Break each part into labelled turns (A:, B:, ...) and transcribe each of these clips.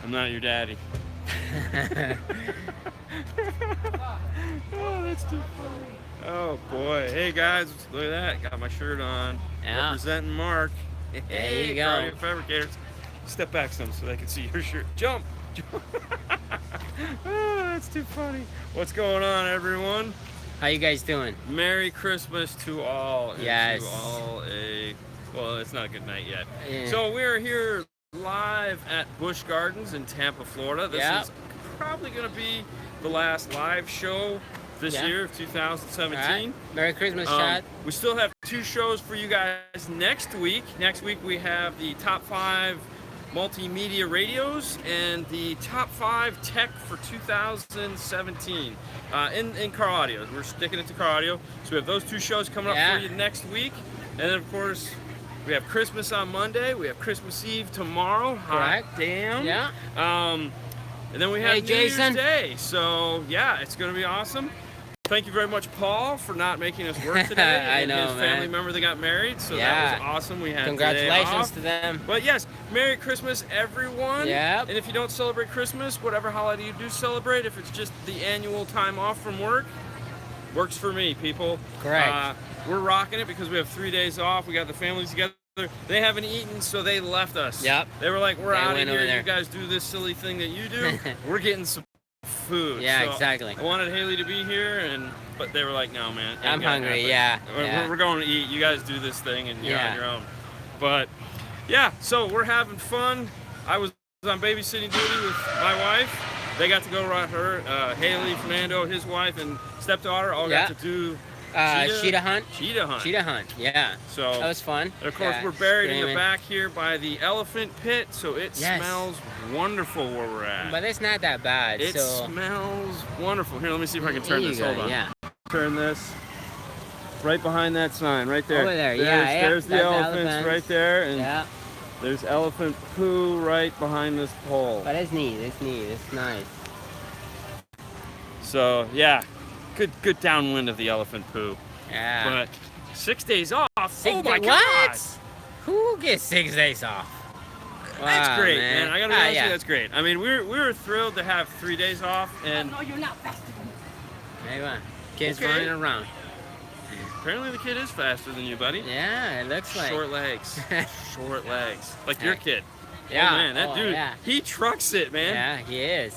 A: I'm not your daddy. Oh, that's too funny. Oh boy. Hey guys, look at that. Got my shirt on.
B: Yeah.
A: Representing Mark.
B: There you
A: Hey,
B: go.
A: Cardio Fabricators. Step back some so they can see your shirt. Jump! Jump. Oh, that's too funny. What's going on, everyone?
B: How you guys doing?
A: Merry Christmas to all. And
B: Yes.
A: to all well, it's not a good night yet.
B: Yeah.
A: So we're here live at Busch Gardens in Tampa, Florida. This
B: Yeah.
A: is probably going to be the last live show this
B: Yeah.
A: year of 2017.
B: Alright. Merry Christmas, Chad.
A: We still have 2 shows for you guys next week. Next week we have the top 5 multimedia radios and the top 5 tech for 2017 in car audio. We're sticking it to car audio. So we have those 2 shows coming up
B: Yeah.
A: for you next week. And then, of course, we have Christmas on Monday. We have Christmas Eve tomorrow. Hot
B: Correct.
A: damn.
B: Yeah.
A: And then we have
B: Hey,
A: New
B: Jason.
A: Year's Day. So, yeah, it's going to be awesome. Thank you very much, Paul, for not making us work today.
B: I
A: and
B: know,
A: his
B: man.
A: family member that got married. So
B: Yeah.
A: that was awesome. We had today
B: Congratulations
A: off.
B: to them.
A: But yes, Merry Christmas, everyone.
B: Yep.
A: And if you don't celebrate Christmas, whatever holiday you do celebrate, if it's just the annual time off from work, works for me, people.
B: Correct.
A: We're rocking it because we have 3 days off. We got the families together. They haven't eaten, so they left us.
B: Yep.
A: They were like, we're
B: They
A: out of
B: went
A: here.
B: over there.
A: You guys do this silly thing that you do. We're getting some food.
B: Yeah,
A: So
B: exactly.
A: I wanted Haley to be here, but they were like, no, man. ain't
B: I'm
A: gonna
B: hungry,
A: happen.
B: yeah, yeah.
A: We're going to eat. You guys do this thing, and you're
B: Yeah.
A: on your own. But, yeah, so we're having fun. I was on babysitting duty with my wife. They got to go run her, Haley, Fernando, his wife, and stepdaughter all
B: Yeah.
A: got to do
B: Cheetah hunt.
A: Cheetah hunt.
B: Cheetah hunt. Yeah.
A: So
B: That was fun.
A: and of course,
B: Yeah,
A: we're buried in the
B: screaming.
A: back here by the elephant pit, so it
B: Yes.
A: smells wonderful where we're at.
B: But it's not that bad.
A: It
B: so
A: smells wonderful. Here, let me see if I can turn
B: There you
A: this.
B: go,
A: Hold on.
B: Yeah.
A: Turn this. Right behind that sign, right there.
B: Over there, yeah,
A: There's the
B: that's the
A: elephants
B: elephants.
A: right there, and
B: Yeah.
A: there's elephant poo right behind this pole.
B: But it's neat. It's neat. It's nice.
A: So yeah, good downwind of the elephant poo.
B: Yeah.
A: But 6 days off. Oh my
B: What?
A: God!
B: Who gets 6 days off?
A: That's
B: Wow,
A: great, man. I gotta be honest with
B: yeah.
A: you, that's great. I mean, we were thrilled to have 3 days off, and
C: No, you're not faster than me.
B: There you are. Kids
A: Okay.
B: running around.
A: apparently the kid is faster than you, buddy.
B: Yeah, it looks like.
A: Short legs. Short legs. Like your kid.
B: Yeah.
A: Oh, man, that
B: Oh,
A: dude,
B: yeah.
A: he trucks it, man.
B: Yeah, he is.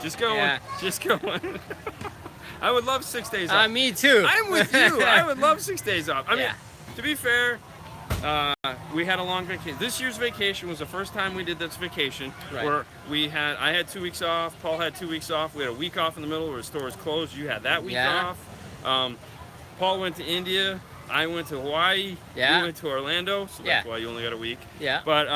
A: Just going.
B: Yeah.
A: Just going. I would love 6 days off.
B: Me too.
A: I'm with you. I would love 6 days off. I mean,
B: Yeah.
A: to be fair, we had a long vacation. This year's vacation was the first time we did this vacation
B: Right.
A: where I had 2 weeks off. Paul had 2 weeks off. We had a week off in the middle where the store was closed. You had that week
B: Yeah.
A: off. Paul went to India. I went to Hawaii.
B: Yeah.
A: You went to Orlando. So
B: Yeah.
A: that's why you only got a week.
B: Yeah.
A: But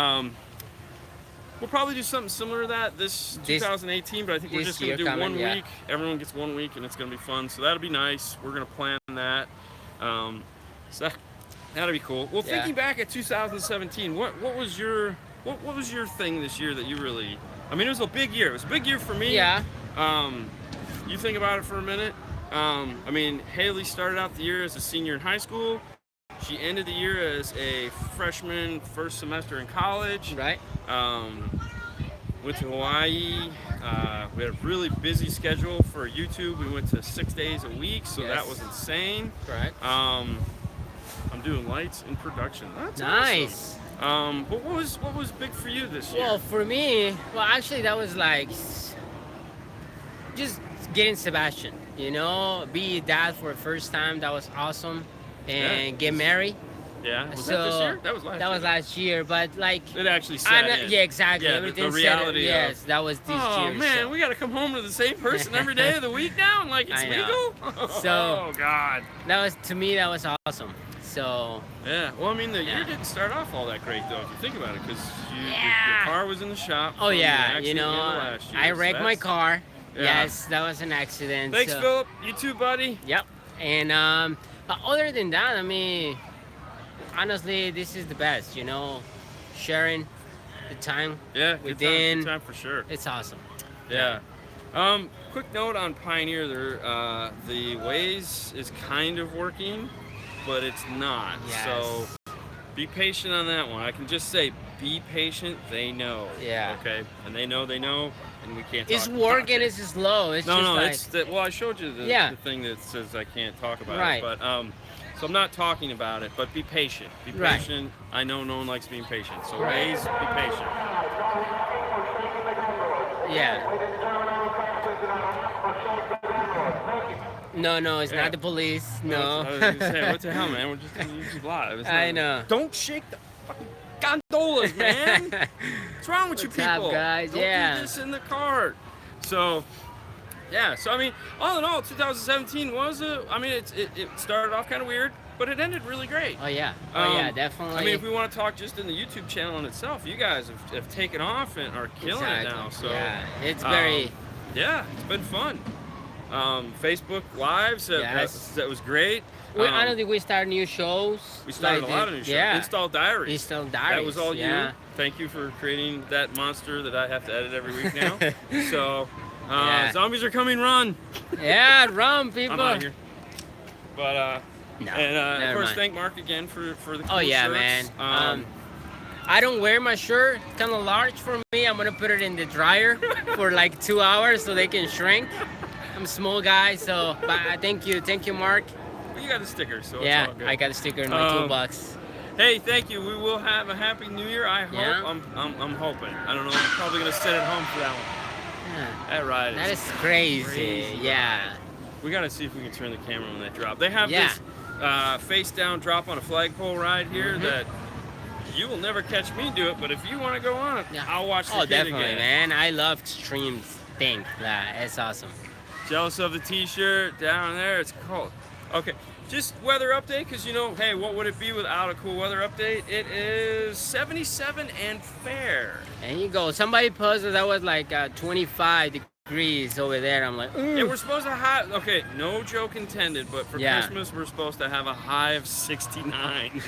A: we'll probably do something similar to that this
B: This- 2018,
A: but I think we're
B: this
A: just going to
B: year
A: do
B: coming,
A: 1
B: yeah.
A: week. Everyone gets 1 week, and it's going to be fun. So that'll be nice. We're going to plan that. So that'll be cool. Well,
B: Yeah.
A: thinking back at 2017, what was your thing this year that you really? I mean, it was a big year. It was a big year for me.
B: Yeah.
A: You think about it for a minute. I mean, Haley started out the year as a senior in high school. She ended the year as a freshman, first semester in college.
B: Right.
A: Went to Hawaii. We had a really busy schedule for YouTube. We went to 6 days a week, so
B: Yes.
A: that was insane.
B: Right.
A: I'm doing lights in production. That's
B: Nice.
A: awesome. But what was big for you this year?
B: Well, for me, actually, that was like just getting Sebastian. You know, be a dad for the first time. That was awesome, and
A: Yeah.
B: get married.
A: yeah, was
B: so
A: that this year? That was last year.
B: That was last year, but like.
A: It actually set in.
B: Yeah, exactly.
A: Yeah,
B: Everything
A: the
B: set
A: reality
B: in, yes, that was this
A: Oh
B: year.
A: man,
B: so.
A: we got to come home to the same person every day of the week now, and like it's
B: I know.
A: legal.
B: So-
A: oh God.
B: That was, to me, that was awesome. So
A: Yeah. Well, I mean, the year
B: Yeah.
A: didn't start off all that great though, if you think about it, because your
B: Yeah.
A: car was in the shop.
B: oh
A: from the
B: yeah,
A: accident
B: you know,
A: the end of last year,
B: I
A: so
B: wrecked my
A: that's-
B: car.
A: Yeah.
B: Yes, that was an accident.
A: Thanks,
B: so-
A: Philip. You too, buddy.
B: Yep. And other than that, I mean, honestly, this is the best. You know, sharing the time.
A: Yeah.
B: Within-
A: good time for sure.
B: It's awesome.
A: Yeah. Quick note on Pioneer there, the Waze is kind of working, but it's not.
B: Yes.
A: So be patient on that one. I can just say be patient. They know.
B: Yeah.
A: Okay. And they know, and we can't.
B: It's
A: talk
B: work
A: about
B: and
A: it.
B: it's slow. It's just
A: No,
B: like
A: it's that. Well, I showed you
B: Yeah.
A: the thing that says I can't talk about
B: Right.
A: it, but so I'm not talking about it. But be patient. Be
B: Right.
A: patient. I know no one likes being patient, so
B: Right.
A: Rays, be patient.
B: yeah. No, it's
A: Yeah.
B: not the police.
A: I
B: No.
A: was gonna say, what the hell, man? We're just gonna use live. It's
B: I
A: not-
B: know.
A: Don't shake the fucking gondolas, man. What's wrong with
B: What's
A: you
B: up,
A: people?
B: guys?
A: Don't
B: Yeah.
A: do this in the cart. So, yeah. So I mean, all in all, 2017 was it started off kind of weird, but it ended really great.
B: Oh yeah. Definitely.
A: I mean, if we want to talk just in the YouTube channel in itself, you guys have taken off and are killing it
B: Exactly.
A: now. So
B: yeah, it's very.
A: yeah, it's been fun. Facebook Lives,
B: Yes.
A: that was great.
B: Honestly, we start new shows.
A: We started
B: like
A: a lot of new shows.
B: Yeah.
A: Install Diaries.
B: Install Diaries.
A: That was all
B: yeah.
A: you. Thank you for creating that monster that I have to edit every week now. So,
B: Yeah.
A: zombies are coming, run.
B: Yeah, run, people.
A: I'm out of here. But,
B: No,
A: and of
B: never
A: course,
B: mind.
A: thank Mark again for the cool
B: Oh yeah,
A: shirts.
B: man. I don't wear my shirt. Kind of large for me. I'm gonna put it in the dryer for like 2 hours so they can shrink. I'm a small guy, so. But thank you, Mark.
A: Well, you got the sticker, so
B: Yeah,
A: it's all good.
B: I got a sticker in my toolbox.
A: Hey, thank you. We will have a happy New Year. I hope.
B: Yeah.
A: I'm hoping. I don't know. I'm probably gonna sit at home for that one.
B: Yeah.
A: That ride
B: That
A: is
B: is crazy.
A: crazy.
B: Yeah.
A: We gotta see if we can turn the camera when they drop. They have
B: Yeah.
A: this face down drop on a flagpole ride here that you will never catch me do it. But if you want to go on it,
B: Yeah.
A: I'll watch the
B: Oh,
A: kid
B: definitely,
A: again.
B: man. I love extreme thing. Yeah, it's awesome.
A: Jealous of the T-shirt down there. It's cold. Okay, just weather update because hey, what would it be without a cool weather update? It is 77 and fair.
B: And you go. Somebody posted that was like 25 degrees over there. I'm like,
A: Yeah,
B: ooh.
A: we're supposed to have. Okay, no joke intended, but for
B: Yeah.
A: Christmas we're supposed to have a high of 69.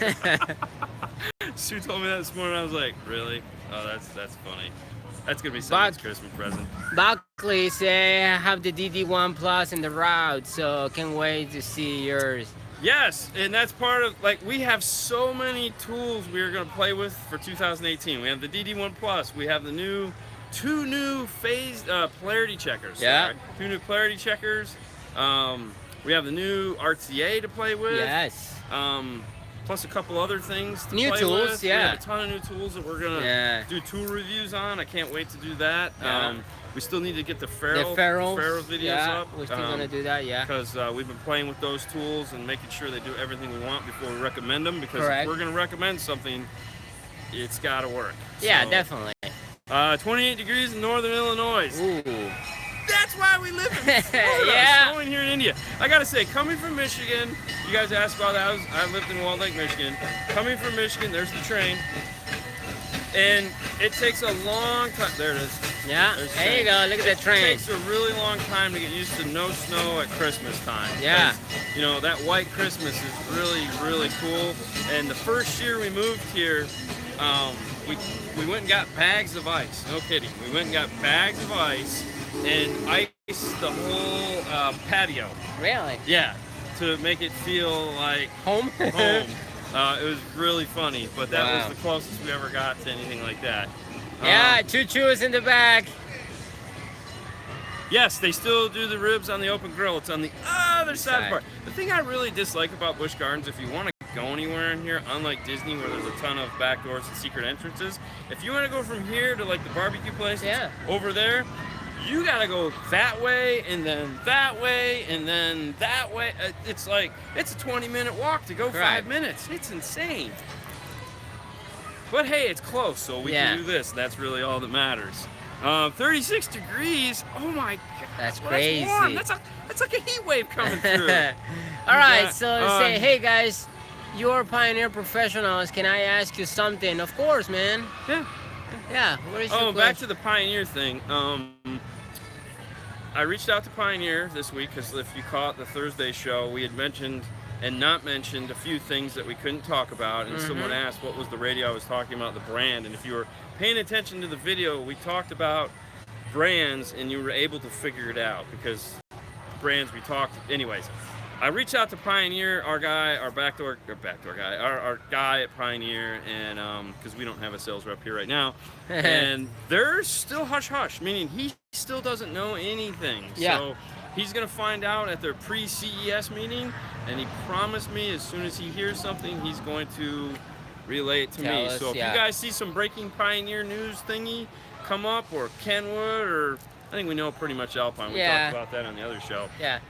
A: Sue told me that this morning. I was like, really? Oh, that's funny. That's gonna be someone's Christmas present.
B: Buckley say I have the DD1 Plus in the route, so can't wait to see yours.
A: Yes, and that's part of we have so many tools we are gonna play with for 2018. We have the DD1 Plus. We have the two new phase polarity checkers.
B: Yeah.
A: Sorry. 2 new polarity checkers. We have the new RTA to play with.
B: Yes.
A: Plus a couple other things to
B: New
A: play
B: tools,
A: with.
B: yeah.
A: We have a ton of new tools that we're gonna do tool reviews on. I can't wait to do that.
B: Yeah.
A: We still need to get the
B: The
A: Ferrell
B: ferrules.
A: videos
B: yeah,
A: up.
B: we're still gonna do that. Yeah.
A: Because we've been playing with those tools and making sure they do everything we want before we recommend them. Because
B: Correct.
A: if we're gonna recommend something, it's gotta work.
B: Yeah,
A: So,
B: definitely.
A: 28 degrees in northern Illinois.
B: Ooh.
A: That's why we live in Florida.
B: Yeah.
A: Snowing here in India. I gotta say, coming from Michigan, you guys asked about that. I lived in Walled Lake, Michigan. Coming from Michigan, there's the train. And it takes a long time. There it is.
B: Yeah.
A: There's the
B: There you
A: train.
B: go. Look at the
A: It
B: train.
A: takes a really long time to get used to no snow at Christmas time.
B: Yeah.
A: 'Cause, that white Christmas is really, really cool. And the first year we moved here, we went and got bags of ice. No kidding. We went and got bags of ice and iced the whole patio.
B: Really?
A: Yeah, to make it feel like
B: Home.
A: home. It was really funny, but that
B: Wow.
A: was the closest we ever got to anything like that.
B: Yeah. Choo choo is in the back.
A: Yes, they still do the ribs on the open grill. It's on the other side of the
B: Side.
A: park. The thing I really dislike about Busch Gardens, if you want to go anywhere in here, unlike Disney where there's a ton of back doors and secret entrances, if you want to go from here to the barbecue place
B: Yeah.
A: over there, you got to go that way and then that way and then that way. It's it's a 20-minute walk to go
B: Right.
A: 5 minutes. It's insane. But hey, it's close, so we
B: Yeah.
A: can do this. That's really all that matters. 36 degrees. Oh my God.
B: That's
A: Well,
B: crazy.
A: That's warm. That's like a heat wave coming through.
B: All right,
A: Yeah,
B: so say, hey guys, you're Pioneer Professionals. Can I ask you something? Of course, man.
A: Yeah.
B: Yeah. What is your
A: Oh, back
B: question?
A: to the Pioneer thing. I reached out to Pioneer this week because if you caught the Thursday show, we had mentioned and not mentioned a few things that we couldn't talk about. And someone asked what was the radio I was talking about, the brand. And if you were paying attention to the video, we talked about brands and you were able to figure it out because brands we talked. Anyways, I reached out to Pioneer, our backdoor guy, our guy at Pioneer, and because we don't have a sales rep here right now, and they're still hush hush, meaning he still doesn't know anything.
B: Yeah.
A: So he's gonna find out at their pre-CES meeting, and he promised me as soon as he hears something, he's going to relay it to
B: Tell
A: me.
B: us,
A: So if
B: yeah.
A: you guys see some breaking Pioneer news thingy come up, or Kenwood, or I think we know pretty much Alpine. We
B: Yeah.
A: talked about that on the other show.
B: Yeah.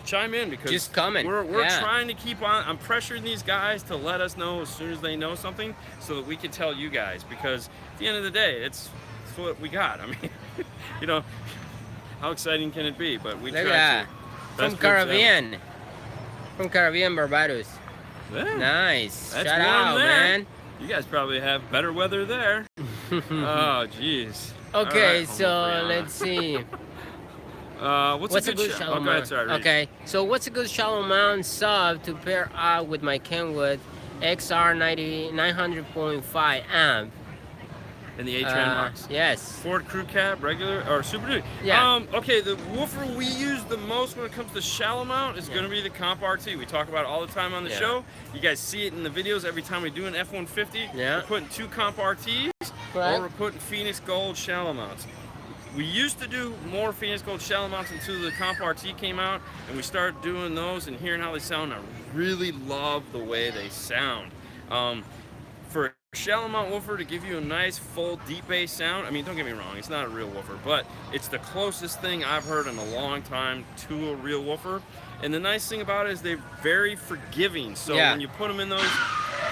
A: Chime in because
B: Just comment.
A: We're
B: Yeah.
A: trying to keep on. I'm pressuring these guys to let us know as soon as they know something, so that we can tell you guys. Because at the end of the day, it's what we got. I mean, you know, how exciting can it be? But we
B: Look
A: try
B: at that.
A: to.
B: From
A: Best groups ever.
B: Caribbean. From Caribbean, Barbados.
A: Yeah,
B: Nice.
A: that's
B: Shout
A: warm
B: out,
A: there.
B: man.
A: You guys probably have better weather there. Oh, jeez.
B: Okay,
A: All right,
B: so
A: Homo Brianna.
B: let's see.
A: What's a good
B: shallow
A: Oh, go ahead,
B: mount?
A: sorry, read.
B: Okay, so what's a good shallow mount sub to pair up with my Kenwood XR 900.5 amp?
A: In the A-Tran box.
B: Yes.
A: Ford Crew Cab, regular or Super Duty.
B: Yeah.
A: Okay, the woofer we use the most when it comes to shallow mount is going to be the Comp RT. We talk about it all the time on the
B: Yeah.
A: show. You guys see it in the videos every time we do an F-150.
B: Yeah.
A: We're putting 2 Comp RTs,
B: Correct.
A: or we're putting Phoenix Gold shallow mounts. We used to do more Phoenix Gold shallow mounts until the Comp RT came out, and we started doing those and hearing how they sound. I really love the way they sound. For a shallow mount woofer to give you a nice full deep bass sound, I mean, don't get me wrong, it's not a real woofer, but it's the closest thing I've heard in a long time to a real woofer. And the nice thing about it is they're very forgiving. So
B: Yeah.
A: when you put them in those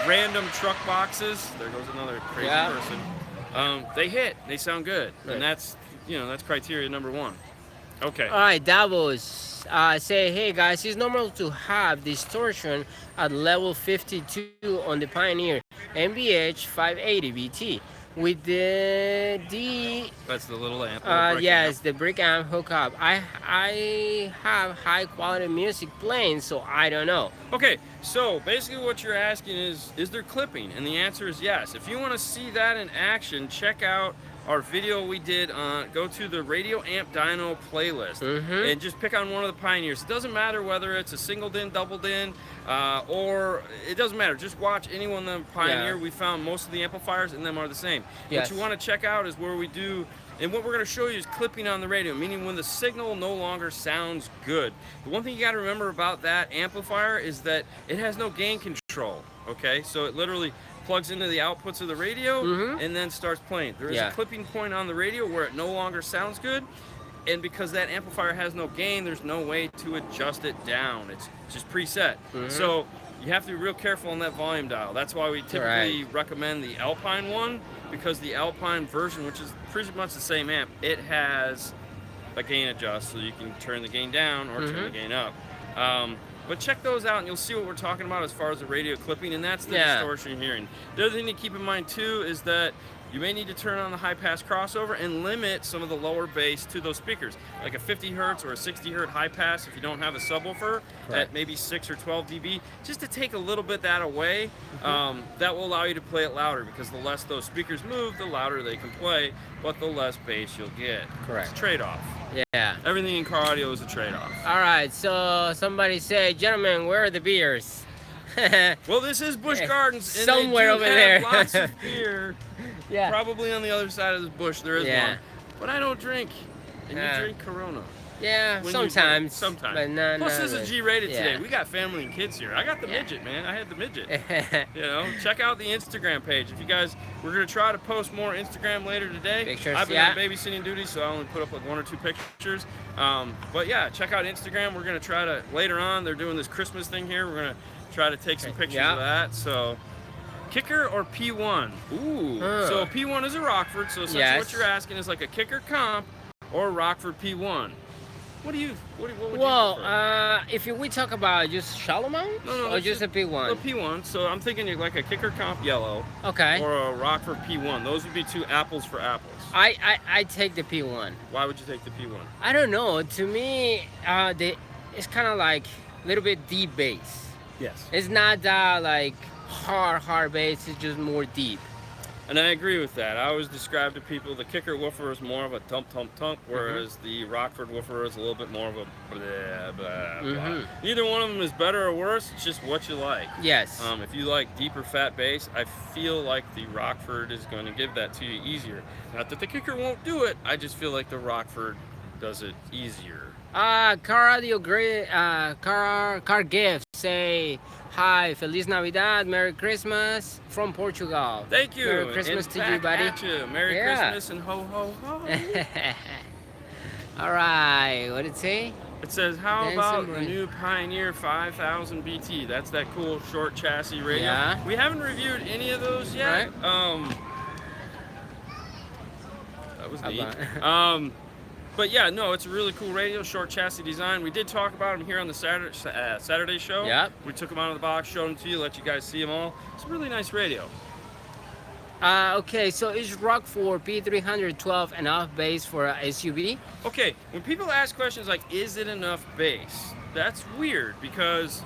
A: random truck boxes, there goes another crazy
B: Yeah.
A: person. They hit, they sound good,
B: Right.
A: and that's criteria number 1. Okay.
B: All right, Davos. Say, hey guys, it's normal to have distortion at level 52 on the Pioneer MBH 580 BT with the
A: That's the little amp.
B: yes, the brick amp hookup. I have high quality music playing, so I don't know.
A: Okay, so basically what you're asking is there clipping? And the answer is yes. If you want to see that in action, check out our video we did on, go to the Radio Amp Dyno playlist and just pick on one of the Pioneers. It doesn't matter whether it's a single din, double din, or it doesn't matter. Just watch any one of the Pioneer.
B: Yeah.
A: We found most of the amplifiers in them are the same.
B: Yes.
A: What you want to check out is where we do, and what we're going to show you is clipping on the radio, meaning when the signal no longer sounds good. The one thing you got to remember about that amplifier is that it has no gain control, okay? So it literally plugs into the outputs of the radio and then starts playing. There is a clipping point on the radio where it no longer sounds good, and because that amplifier has no gain, there's no way to adjust it down. It's just preset. So you have to be real careful on that volume dial. That's why we typically recommend the Alpine one, because the Alpine version, which is pretty much the same amp, it has a gain adjust, so you can turn the gain down or turn the gain up. But check those out and you'll see what we're talking about as far as the radio clipping, and that's the distortion hearing. The other thing to keep in mind too is that you may need to turn on the high pass crossover and limit some of the lower bass to those speakers, like a 50 hertz or a 60 hertz high pass if you don't have a subwoofer at maybe 6 or 12 dB, just to take a little bit that away. That will allow you to play it louder, because the less those speakers move, the louder they can play, but the less bass you'll get.
B: Correct.
A: It's a trade-off.
B: Yeah.
A: Everything in car audio is a trade-off.
B: All right, so somebody say, gentlemen, where are the beers?
A: Well, this is Busch Gardens, and
B: somewhere
A: they do
B: over
A: have
B: there.
A: lots of beer.
B: Yeah.
A: Probably on the other side of this bush there is one. But I don't drink, and you drink Corona.
B: Yeah,
A: When you
B: sometimes.
A: drink, sometimes.
B: But no,
A: Plus,
B: no,
A: this is
B: but-
A: G-rated
B: yeah.
A: today. We got family and kids here. I got the midget, man. I had the midget. You know, check out the Instagram page. If you guys, we're gonna try to post more Instagram later today.
B: Pictures,
A: I've been on babysitting duty, so I only put up like 1 or 2 pictures. But yeah, check out Instagram. We're gonna try to later on. They're doing this Christmas thing here. We're gonna try to take some pictures of that. So, kicker or P1? Ooh. So P1 is a Rockford. So essentially, what you're asking is like a kicker comp or a Rockford P1. What would you prefer?
B: If we talk about just shallow mount,
A: No,
B: or just a P1?
A: A P1. So I'm thinking like a kicker comp yellow.
B: Okay.
A: Or a Rockford P1. Those would be 2 apples for apples.
B: I take the P1.
A: Why would you take the P1?
B: I don't know. To me, it's kind of like a little bit deep bass.
A: Yes.
B: It's not that like hard bass. It's just more deep.
A: And I agree with that. I always describe to people the kicker woofer is more of a thump thump thump, whereas the Rockford woofer is a little bit more of a blah blah blah. Neither one of them is better or worse. It's just what you like.
B: Yes.
A: If you like deeper fat bass, I feel like the Rockford is going to give that to you easier. Not that the kicker won't do it. I just feel like the Rockford does it easier.
B: Car audio great. Car gift. Say hi, Feliz Navidad, Merry Christmas from Portugal.
A: Thank you.
B: Merry Christmas
A: and
B: to
A: back
B: you, buddy.
A: At you. Merry Christmas and ho ho ho.
B: All right. What did it say?
A: It says, how
B: Dance
A: about
B: and
A: the
B: bring.
A: new Pioneer 5000 BT? That's that cool short chassis radio.
B: Yeah.
A: We haven't reviewed any of those yet.
B: Right.
A: That was
B: How
A: neat.
B: about-
A: But yeah, no, it's a really cool radio, short chassis design. We did talk about them here on the Saturday show.
B: Yep.
A: We took them out of the box, showed them to you, let you guys see them all. It's a really nice radio.
B: Okay, so is Rockford P312 enough bass for a SUV?
A: Okay, when people ask questions like, is it enough bass? That's weird because,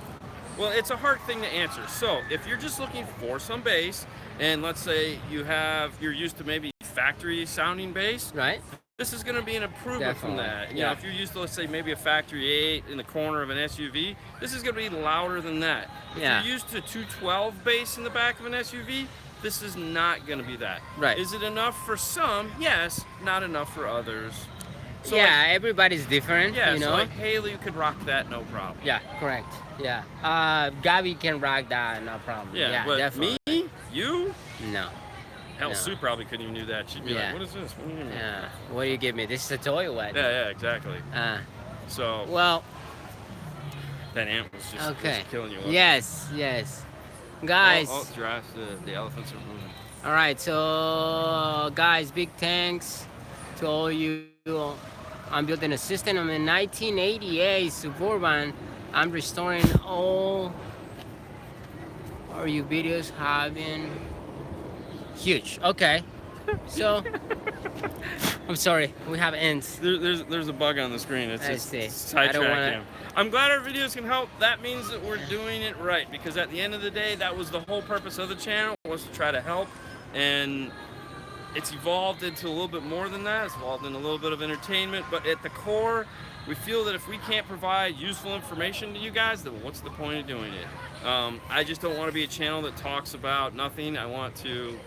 A: well, it's a hard thing to answer. So if you're just looking for some bass, and let's say you're used to maybe factory sounding bass,
B: Right.
A: this is going to be an improvement from
B: Definitely,
A: that. You know, if you're used to, let's say, maybe a factory 8 in the corner of an SUV, this is going to be louder than that. If
B: Yeah.
A: you're used to 212 bass in the back of an SUV, this is not going to be that.
B: Right.
A: Is it enough for some? Yes. Not enough for others. So
B: Yeah, everybody's different,
A: yeah,
B: you
A: so
B: know?
A: like Haley could rock that, no problem.
B: Yeah, correct. Yeah. Gabby can rock that, no problem.
A: Yeah, but
B: definitely.
A: me, you,
B: No.
A: hell,
B: No.
A: Sue probably couldn't even do that. She'd be
B: Yeah.
A: like, what is this? What do you mean?
B: Yeah. What do you give me? This is a toy or what?
A: Yeah, exactly. So
B: Well,
A: that ant was just
B: okay.
A: killing you. wasn't it?
B: Yes. Guys.
A: Oh, giraffes, the elephants are moving.
B: All right, so guys, big thanks to all you. I'm building a system. I'm a 1988 Suburban. I'm restoring all our you videos have been huge. Okay, so I'm sorry, we have ends.
A: There's a bug on the screen. It's
B: I
A: just
B: see. I don't
A: sidetrack
B: wanna-
A: him. I'm glad our videos can help. That means that we're doing it right, because at the end of the day, that was the whole purpose of the channel, was to try to help. And it's evolved into a little bit more than that. It's evolved into a little bit of entertainment, but at the core, we feel that if we can't provide useful information to you guys, then what's the point of doing it? I just don't want to be a channel that talks about nothing. I want to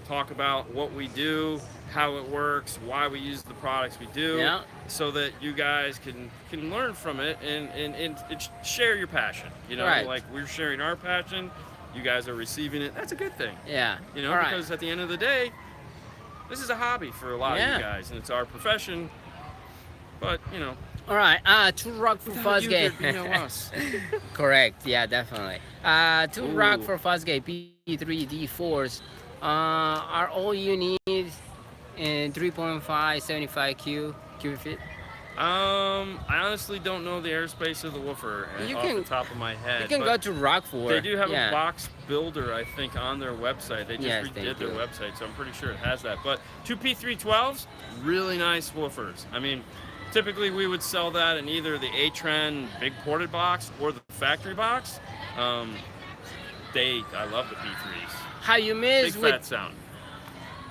A: talk about what we do, how it works, why we use the products we do,
B: Yeah.
A: so that you guys can learn from it and share your passion. You know,
B: Right.
A: like we're sharing our passion, you guys are receiving it. That's a good thing.
B: Yeah.
A: You know,
B: All right.
A: because at the end of the day, this is a hobby for a lot of
B: Yeah.
A: you guys, and it's our profession. But you know,
B: All right. To rock for
A: without you,
B: Fuzgate.
A: there'd be no us.
B: Correct. Yeah, definitely. To
A: Ooh.
B: rock for Fuzgate P3D4s are all you need in 3.5 75Q cubic feet.
A: I honestly don't know the airspace of the woofer
B: You
A: off
B: can-
A: the top of my head.
B: You can
A: but
B: go to Rockford.
A: They do have
B: yeah.
A: a box builder, I think, on their website. They just
B: Yes,
A: redid
B: they
A: their
B: do.
A: website, so I'm pretty sure it has that. But two P312s, really nice woofers. I mean, typically we would sell that in either the A-Trend big ported box or the factory box. I love the P3s.
B: Have you
A: Big
B: missed
A: fat
B: with?
A: sound.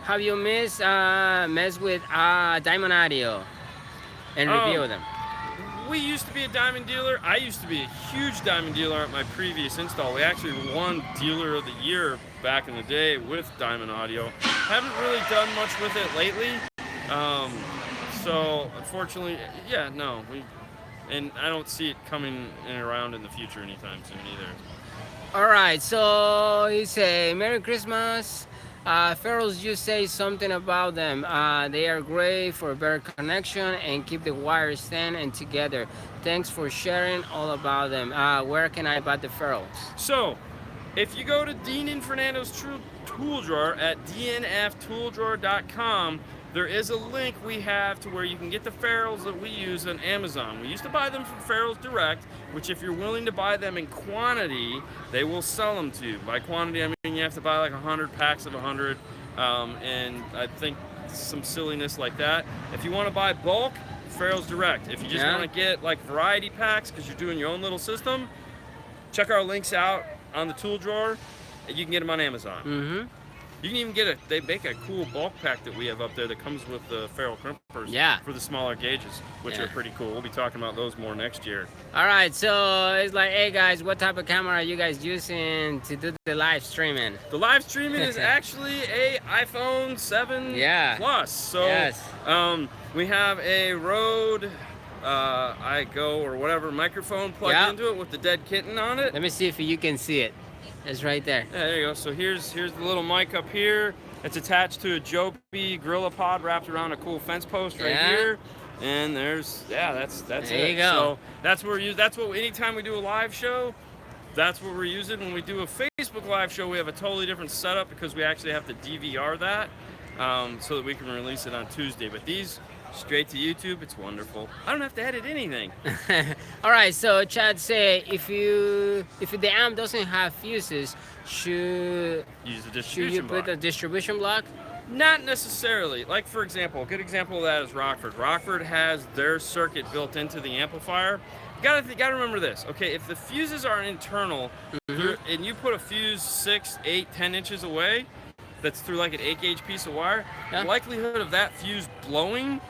B: Have you missed mess with Diamond Audio and
A: Oh.
B: review them?
A: We used to be a diamond dealer. I used to be a huge diamond dealer at my previous install. We actually won Dealer of the Year back in the day with Diamond Audio. Haven't really done much with it lately. So unfortunately, yeah, no. And I don't see it coming around in the future anytime soon either.
B: All right, so he say Merry Christmas. Ferals, you say something about them. They are great for a better connection and keep the wires thin and together. Thanks for sharing all about them. Where can I buy the Ferals?
A: So, if you go to Dean and Fernando's tool drawer at dnftooldrawer.com, there is a link we have to where you can get the ferrules that we use on Amazon. We used to buy them from Ferrules Direct, which if you're willing to buy them in quantity, they will sell them to you. By quantity, I mean you have to buy like 100 packs of 100, and I think some silliness like that. If you want to buy bulk, Ferrules Direct. If you just
B: Yeah.
A: want to get like variety packs because you're doing your own little system, check our links out on the tool drawer. You can get them on Amazon.
B: Mm-hmm.
A: You can even get they make a cool bulk pack that we have up there that comes with the ferrule crimpers
B: Yeah.
A: for the smaller gauges, which
B: Yeah.
A: are pretty cool. We'll be talking about those more next year.
B: All right, so it's like, hey guys, what type of camera are you guys using to do the live streaming?
A: The live streaming is actually a iPhone 7
B: Yeah.
A: Plus. So
B: Yes.
A: we have a Rode iGo or whatever microphone plugged
B: Yeah.
A: into it with the dead kitten on it.
B: Let me see if you can see it. It's right there.
A: Yeah, there you go. So here's the little mic up here. It's attached to a Joby Gorilla Pod wrapped around a cool fence post right
B: Yeah.
A: here. And that's
B: There
A: it.
B: you go.
A: So that's what we're using. That's what anytime we do a live show, that's what we're using. When we do a Facebook live show, we have a totally different setup because we actually have to DVR that so that we can release it on Tuesday. But these straight to YouTube, it's wonderful. I don't have to edit anything.
B: All right, so Chad say if the amp doesn't have fuses, should
A: Use the
B: you
A: distribution
B: put
A: block.
B: a distribution block?
A: Not necessarily. Like, for example, a good example of that is Rockford. Rockford has their circuit built into the amplifier. You gotta remember this, okay? If the fuses are internal, and you put a fuse 6, 8, 10 inches away, that's through like an 8-gauge piece of wire,
B: Yeah.
A: the likelihood of that fuse blowing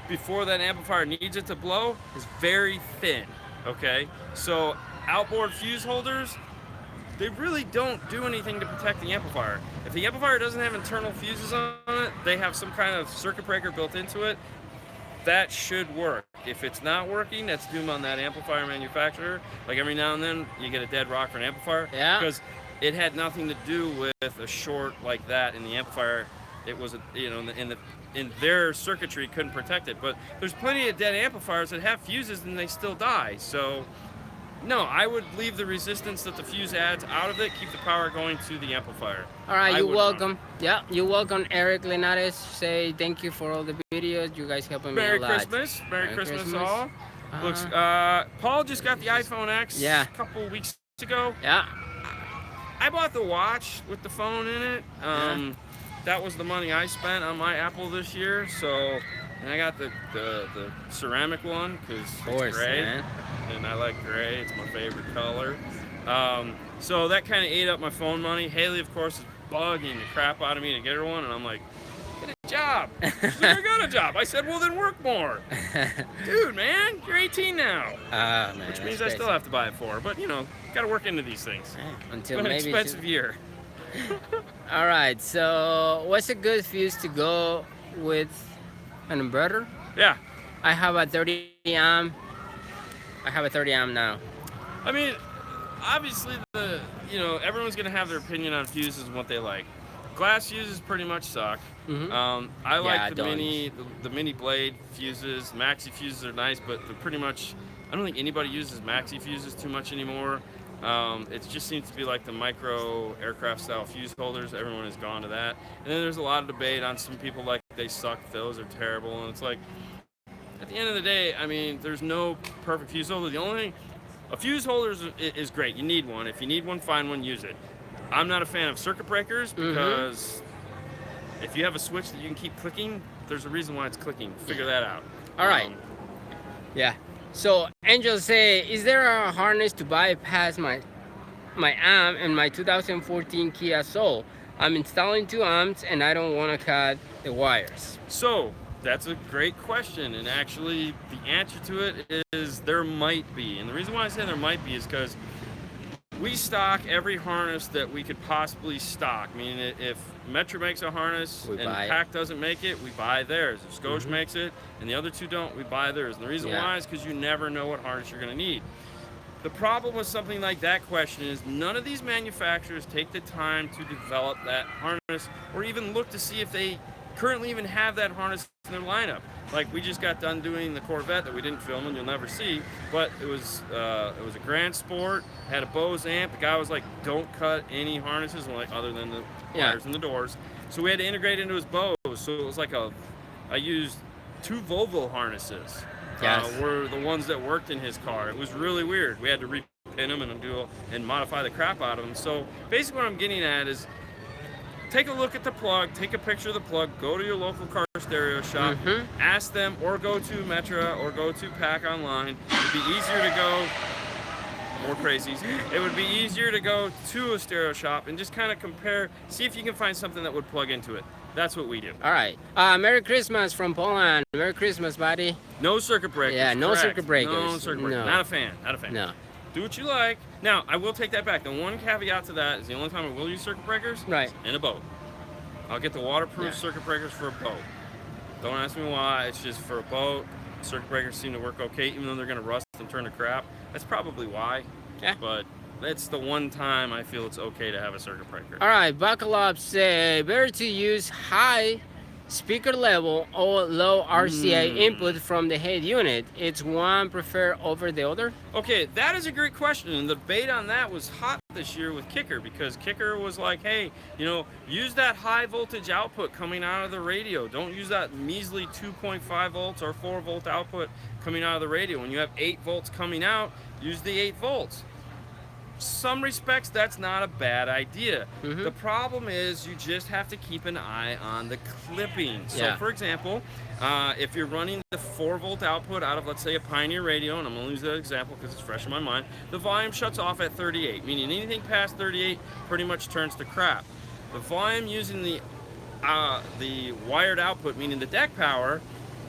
A: before that amplifier needs it to blow is very thin, okay? So outboard fuse holders, they really don't do anything to protect the amplifier. If the amplifier doesn't have internal fuses on it, they have some kind of circuit breaker built into it, that should work. If it's not working, that's doom on that amplifier manufacturer. Like every now and then, you get a dead Rockford amplifier.
B: Yeah.
A: Because it had nothing to do with a short like that in the amplifier. It was, in their circuitry couldn't protect it. But there's plenty of dead amplifiers that have fuses and they still die. So, no, I would leave the resistance that the fuse adds out of it, keep the power going to the amplifier.
B: All right,
A: I
B: you're
A: would
B: welcome. Yeah, you're welcome, Eric Linares. Say thank you for all the videos. You guys helping me
A: Merry
B: a lot.
A: Christmas. Merry Christmas all.
B: Uh,
A: Looks, Paul just got the iPhone X
B: Yeah.
A: a couple weeks ago.
B: Yeah.
A: I bought the watch with the phone in it. That was the money I spent on my Apple this year. So, and I got the ceramic one because it's gray,
B: man.
A: and I like gray. It's my favorite color. So that kind of ate up my phone money. Haley, of course, is bugging the crap out of me to get her one, and I'm like, get a job. She's like, I got a job. I said, well, then work more. Dude, man, you're 18 now.
B: Man,
A: Which
B: that's
A: means I
B: crazy.
A: still have to buy it for her. But, got to work into these things.
B: Until
A: It's been an
B: maybe.
A: expensive year.
B: All right. So, what's a good fuse to go with an inverter?
A: Yeah.
B: I have a 30 amp. I have a 30 amp now.
A: I mean, obviously, everyone's going to have their opinion on fuses and what they like. Glass fuses pretty much suck. I like the mini blade fuses. Maxi fuses are nice, but they're pretty much, I don't think anybody uses maxi fuses too much anymore. It just seems to be like the micro aircraft style fuse holders. Everyone has gone to that. And then there's a lot of debate on some people like they suck, those are terrible. And it's like, at the end of the day, I mean, there's no perfect fuse holder. The only thing, a fuse holder is great. You need one. If you need one, find one, use it. I'm not a fan of circuit breakers because if you have a switch that you can keep clicking, there's a reason why it's clicking. Figure that out.
B: All right. Yeah. So Angel say, is there a harness to bypass my amp and my 2014 Kia Soul? I'm installing 2 amps and I don't want to cut the wires.
A: So that's a great question, and actually the answer to it is there might be. And the reason why I say there might be is because we stock every harness that we could possibly stock. Meaning if Metro makes a harness and Pack doesn't make it, we buy theirs. If Scotia makes it and the other two don't, we buy theirs. And the reason why is because you never know what harness you're going to need. The problem with something like that question is none of these manufacturers take the time to develop that harness or even look to see if they currently even have that harness in their lineup. Like we just got done doing the Corvette that we didn't film and you'll never see, but it was a Grand Sport, had a Bose amp. The guy was like, don't cut any harnesses, like other than the wires and the doors. So we had to integrate into his Bose. So it was like I used 2 Volvo harnesses. Were the ones that worked in his car. It was really weird. We had to repin them and modify the crap out of them. So basically what I'm getting at is take a look at the plug, take a picture of the plug, go to your local car stereo shop, ask them, or go to Metra or go to Pack online. It'd be easier to go more crazies, it would be easier to go to a stereo shop and just kind of compare, see if you can find something that would plug into it. That's what we do.
B: All right. Merry Christmas from Poland. Merry Christmas, buddy.
A: No circuit breakers.
B: Yeah, no
A: correct.
B: circuit breakers.
A: No circuit breakers.
B: No.
A: Not a fan. Not a fan.
B: No.
A: Do what you like. Now, I will take that back. The one caveat to that is the only time I will use circuit breakers
B: Right.
A: in a boat. I'll get the waterproof
B: Yeah.
A: circuit breakers for a boat. Don't ask me why. It's just for a boat. Circuit breakers seem to work okay, even though they're going to rust and turn to crap. That's probably why.
B: Yeah.
A: But that's the one time I feel it's okay to have a circuit breaker.
B: All right. Buckle up. Say better to use high speaker level or low RCA input from the head unit. It's one preferred over the other.
A: Okay, that is a great question, and the debate on that was hot this year with Kicker, because Kicker was like, hey, use that high voltage output coming out of the radio. Don't use that measly 2.5 volts or 4 volt output coming out of the radio. When you have 8 volts coming out, use the 8 volts. Some respects, that's not a bad idea. The problem is you just have to keep an eye on the clipping. So, for example, if you're running the 4 volt output out of, let's say, a Pioneer radio, and I'm going to use that example because it's fresh in my mind, the volume shuts off at 38, meaning anything past 38 pretty much turns to crap. The volume using the wired output, meaning the deck power,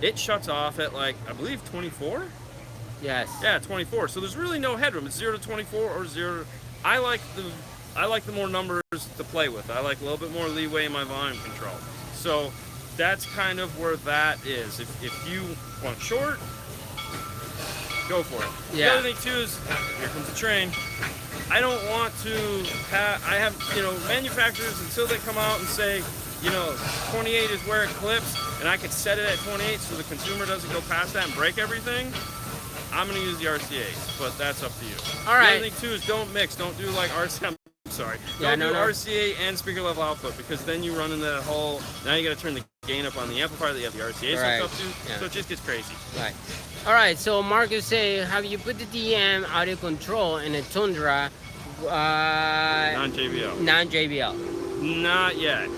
A: it shuts off at, like, I believe 24?
B: Yes.
A: Yeah, 24. So there's really no headroom. It's 0 to 24 or 0. I like the more numbers to play with. I like a little bit more leeway in my volume control. So that's kind of where that is. If you want short, go for it.
B: Yeah.
A: The other thing too is, here comes the train. I don't want to I have, manufacturers, until they come out and say, 28 is where it clips, and I could set it at 28 so the consumer doesn't go past that and break everything. I'm going to use the RCAs, but that's up to you.
B: All right.
A: The other thing too is don't mix. Don't do like RCA. I'm sorry.
B: Yeah,
A: Don't
B: no,
A: do
B: no.
A: RCA and speaker level output, because then you run into that whole. Now you got to turn the gain up on the amplifier that you have the RCAs
B: Right.
A: hooked up to,
B: Yeah.
A: so it just gets crazy.
B: Right. All right. So Marcus say, have you put the DM audio control in a Tundra?
A: Non-JBL.
B: Non-JBL.
A: Not yet.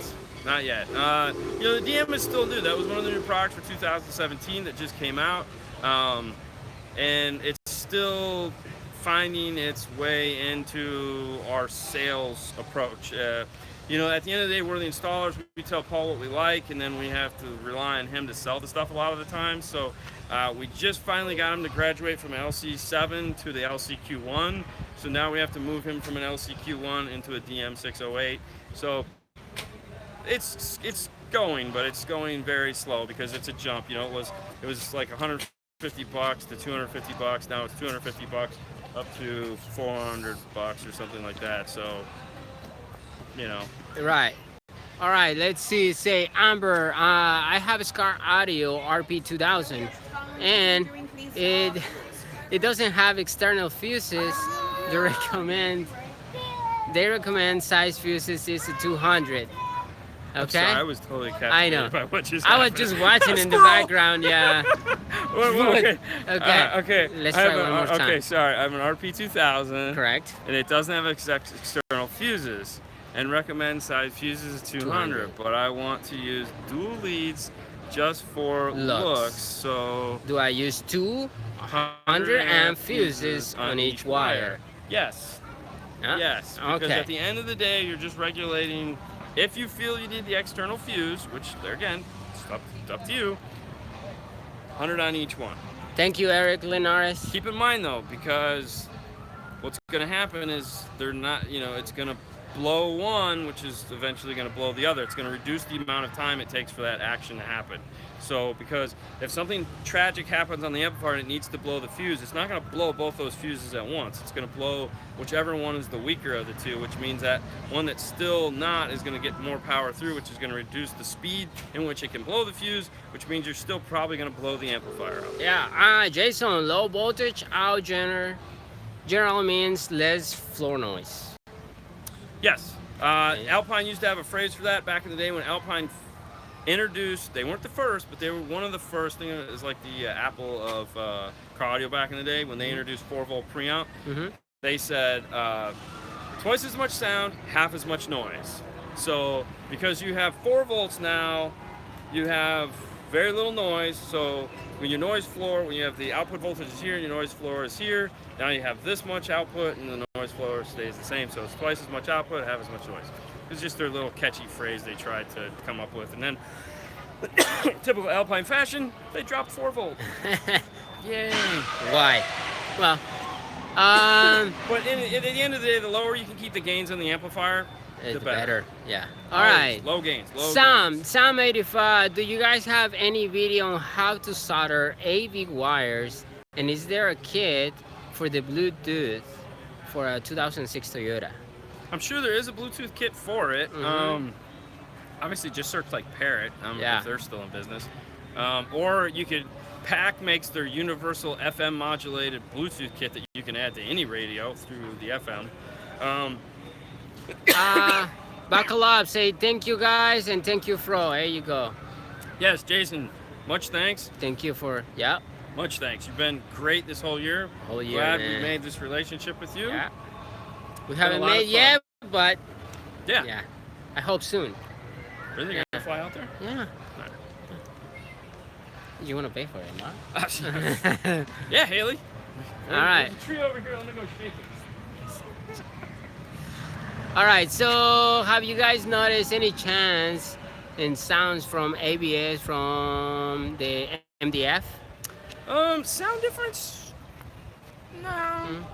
A: Not yet. The DM is still new. That was one of the new products for 2017 that just came out. And it's still finding its way into our sales approach. At the end of the day, we're the installers. We tell Paul what we like, and then we have to rely on him to sell the stuff a lot of the time. So we just finally got him to graduate from LC7 to the LCQ1. So now we have to move him from an LCQ1 into a DM608. So it's going, but it's going very slow because it's a jump. It was like $150 to $250. Now it's $250 up to $400 or something like that. So,
B: Right. All right. Let's see. Say Amber. I have a Scar Audio RP2000, and it doesn't have external fuses. They recommend size fuses is a 200. Okay.
A: Sorry, I was totally captivated
B: I know.
A: by what just
B: I was
A: happened.
B: just watching in the background. Yeah.
A: Okay.
B: Okay. Let's try one more time.
A: Okay, sorry. I have an RP2000.
B: Correct.
A: And it doesn't have external fuses. And recommend size fuses is 200. But I want to use dual leads just for looks. So
B: do I use 200 amp fuses on each wire?
A: Yes.
B: Huh?
A: Yes. Because
B: Okay.
A: at the end of the day, you're just regulating. If you feel you need the external fuse, which again, it's up to you, 100 on each one.
B: Thank you, Eric Linares.
A: Keep in mind though, because what's going to happen is they're not, it's going to blow one, which is eventually going to blow the other. It's going to reduce the amount of time it takes for that action to happen. So, because if something tragic happens on the amplifier and it needs to blow the fuse, it's not going to blow both those fuses at once. It's going to blow whichever one is the weaker of the two, which means that one that's still not is going to get more power through, which is going to reduce the speed in which it can blow the fuse, which means you're still probably going to blow the amplifier out.
B: Yeah, Jason, low voltage out general means less floor noise.
A: Yes. Alpine used to have a phrase for that back in the day when Alpine introduced, they weren't the first, but they were one of the first. Thing is like the Apple of car audio back in the day when they introduced 4 volt preamp. They said twice as much sound, half as much noise. So because you have 4 volts now, you have very little noise. So when your noise floor, when you have the output voltage is here and your noise floor is here, now you have this much output and the noise floor stays the same. So it's twice as much output, have as much noise. It's just their little catchy phrase they tried to come up with. And then, typical Alpine fashion, they dropped 4 volts. Yay.
B: Why? Well,
A: But at the end of the day, the lower you can keep the gains on the amplifier, the
B: it's
A: better.
B: better. Yeah. All right.
A: Low gains.
B: Sam 85, do you guys have any video on how to solder AV wires? And is there a kit for the Bluetooth for a 2006 Toyota?
A: I'm sure there is a Bluetooth kit for it. Obviously, just search like Parrot if they're still in business. Or you could, PAC makes their universal FM modulated Bluetooth kit that you can add to any radio through the FM.
B: Bacalab, say thank you guys and thank you, Fro. There you go.
A: Yes, Jason, much thanks.
B: Thank you for,
A: Much thanks. You've been great this whole year. Glad we made this relationship with you.
B: Yeah. We haven't made yet, but
A: yeah.
B: I hope soon.
A: Really? You're gonna fly out there?
B: Yeah. You want to pay for it, huh?
A: Yeah, Haley.
B: All right.
A: There's a tree over here. Let me go shake it.
B: All right. So, have you guys noticed any chance in sounds from ABS from the MDF?
A: Sound difference? No,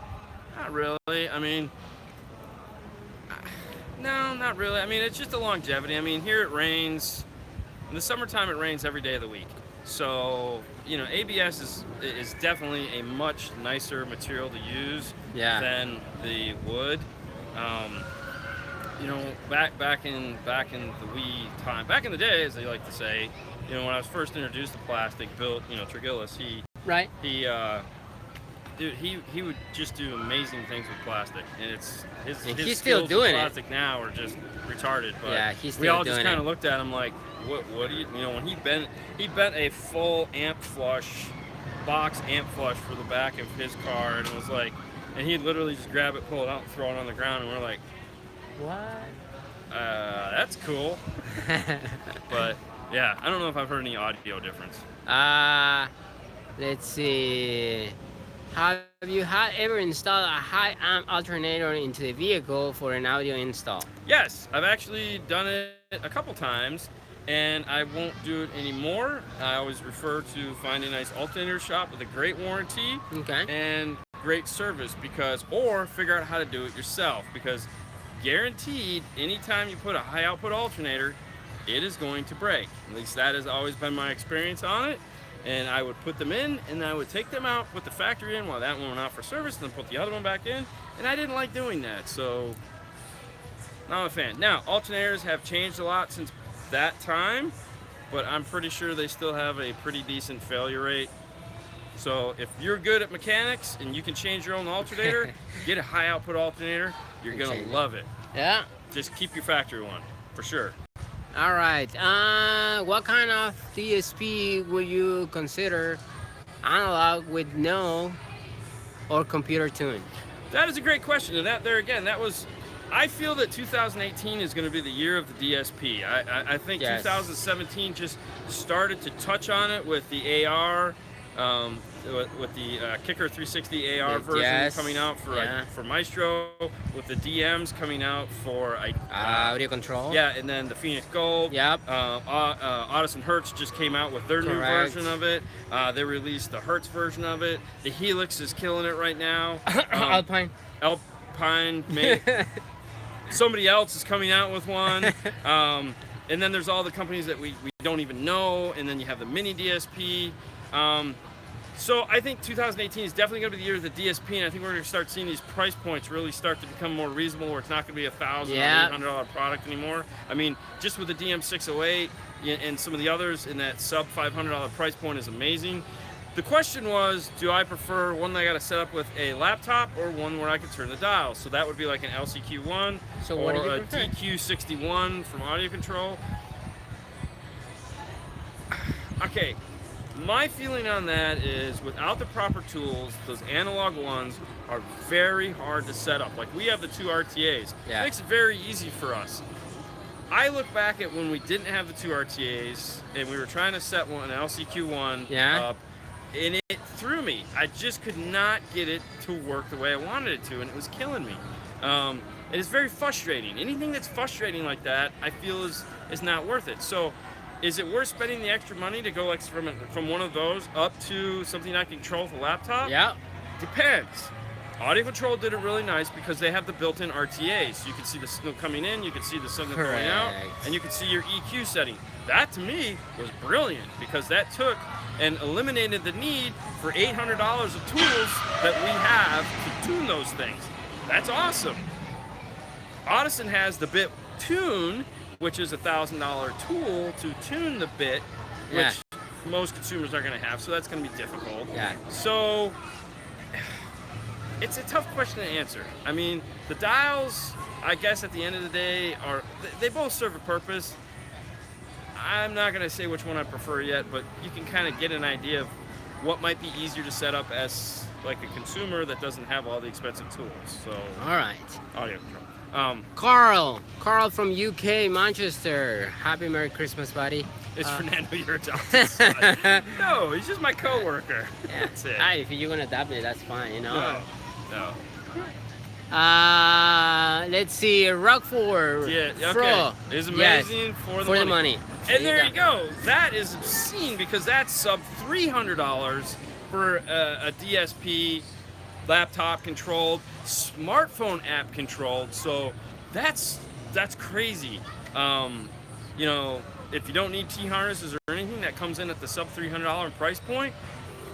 A: not really. I mean, no, not really. I mean, it's just the longevity. I mean, here it rains. In the summertime, it rains every day of the week. So, ABS is definitely a much nicer material to use than the wood. Back in the wee time, back in the day, as they like to say, when I was first introduced to plastic, built, Trigillis, he would just do amazing things with plastic, and his
B: still doing
A: with plastic now are just retarded. But
B: he's still
A: we all
B: doing
A: just kind of looked at him like, what do you, when he bent a full amp flush, box amp flush for the back of his car, and it was like, and he'd literally just grab it, pull it out, and throw it on the ground, and we're like,
B: what?
A: That's cool. But yeah, I don't know if I've heard any audio difference.
B: Let's see. Have you ever installed a high amp alternator into the vehicle for an audio install?
A: Yes, I've actually done it a couple times, and I won't do it anymore. I always refer to find a nice alternator shop with a great warranty and great service, or figure out how to do it yourself, because guaranteed, anytime you put a high output alternator, it is going to break. At least that has always been my experience on it. And I would put them in, and I would take them out, put the factory in while that one went out for service, and then put the other one back in. And I didn't like doing that, so not I'm a fan. Now, alternators have changed a lot since that time, but I'm pretty sure they still have a pretty decent failure rate. So if you're good at mechanics and you can change your own alternator, get a high output alternator. You're gonna love it.
B: Yeah.
A: Just keep your factory one, for sure.
B: All right. What kind of DSP would you consider analog with no or computer tune?
A: That is a great question. And I feel that 2018 is going to be the year of the DSP. I think 2017 just started to touch on it with the AR, with the Kicker 360 AR version coming out for Maestro, with the DMs coming out for
B: audio control.
A: Yeah, and then the Phoenix Gold.
B: Yep.
A: Otis and Hertz just came out with their new version of it. They released the Hertz version of it. The Helix is killing it right now.
B: Alpine.
A: Somebody else is coming out with one. And then there's all the companies that we don't even know. And then you have the mini DSP. So I think 2018 is definitely going to be the year of the DSP, and I think we're going to start seeing these price points really start to become more reasonable, where it's not going to be $1,000 or $800 product anymore. I mean, just with the DM608 and some of the others in that sub $500 price point is amazing. The question was, do I prefer one that I got to set up with a laptop or one where I can turn the dial? So that would be like an LCQ1 or a DQ61 from Audio Control. Okay. My feeling on that is, without the proper tools, those analog ones are very hard to set up. Like, we have the two RTAs. It makes it very easy for us. I look back at when we didn't have the 2 RTAs and we were trying to set an LCQ1
B: Yeah.
A: up, and it threw me. I just could not get it to work the way I wanted it to, and it was killing me. It is very frustrating. Anything that's frustrating like that, I feel is not worth it. So, is it worth spending the extra money to go like from one of those up to something I can control with a laptop?
B: Yeah.
A: Depends. Audio Control did it really nice because they have the built-in RTA, so you can see the signal coming in, you can see the signal going out,
B: Correct.
A: and you can see your EQ setting. That to me was brilliant because that took and eliminated the need for $800 of tools that we have to tune those things. That's awesome. Audison has the bit tune, which is a $1,000 tool to tune the bit, which
B: Yeah.
A: most consumers are going to have, so that's going to be difficult.
B: Yeah.
A: So it's a tough question to answer. I mean, the dials, I guess at the end of the day, they both serve a purpose. I'm not going to say which one I prefer yet, but you can kind of get an idea of what might be easier to set up as like a consumer that doesn't have all the expensive tools. So,
B: All right.
A: audio control.
B: Carl from UK, Manchester. Happy Merry Christmas, buddy.
A: Is Fernando your adopted son? No, he's just my coworker.
B: Yeah.
A: That's it.
B: If you're gonna adopt me, that's fine, you know.
A: No.
B: Let's see, Rockford.
A: Yeah, okay.
B: Fro.
A: It's
B: Yes,
A: amazing for the
B: for the
A: money.
B: money.
A: And there you go. That is obscene because that's sub $300 for a DSP, laptop controlled, smartphone app controlled. So that's crazy. You know, if you don't need T harnesses or anything, that comes in at the sub $300 price point.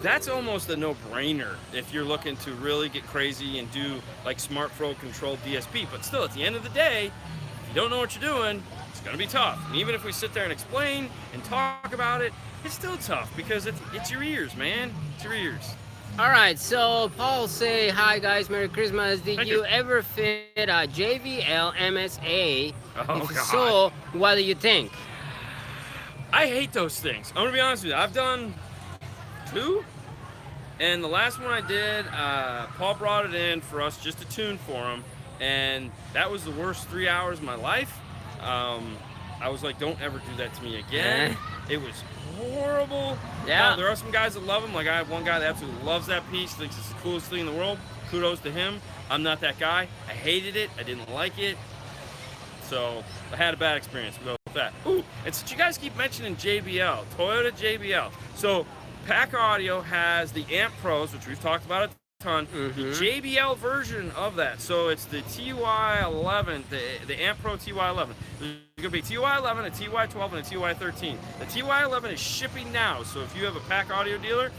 A: That's almost a no-brainer if you're looking to really get crazy and do like smartphone controlled DSP. But still, at the end of the day, if you don't know what you're doing, it's going to be tough. And even if we sit there and explain and talk about it, it's still tough because it's your ears, man. It's your ears.
B: All right, so Paul say, hi guys, Merry Christmas. Did
A: Thank
B: you
A: you.
B: ever fit a JBL MSA?
A: Oh,
B: If
A: God.
B: so, what do you think?
A: I hate those things. I'm going to be honest with you. I've done 2. And the last one I did, Paul brought it in for us just to tune for him. And that was the worst 3 hours of my life. I was like, don't ever do that to me again. It was horrible.
B: Yeah.
A: Now, there are some guys that love them. Like I have one guy that absolutely loves that piece, thinks it's the coolest thing in the world. Kudos to him. I'm not that guy. I hated it. I didn't like it. So I had a bad experience. We'll go with that. Ooh, and since you guys keep mentioning JBL, Toyota JBL. So Pack Audio has the Amp Pros, which we've talked about a ton, the JBL version of that. So it's the TY11, the Amp Pro TY11. There's going to be TY11, a TY12, and a TY13. The TY11 is shipping now. So if you have a Pack Audio dealer,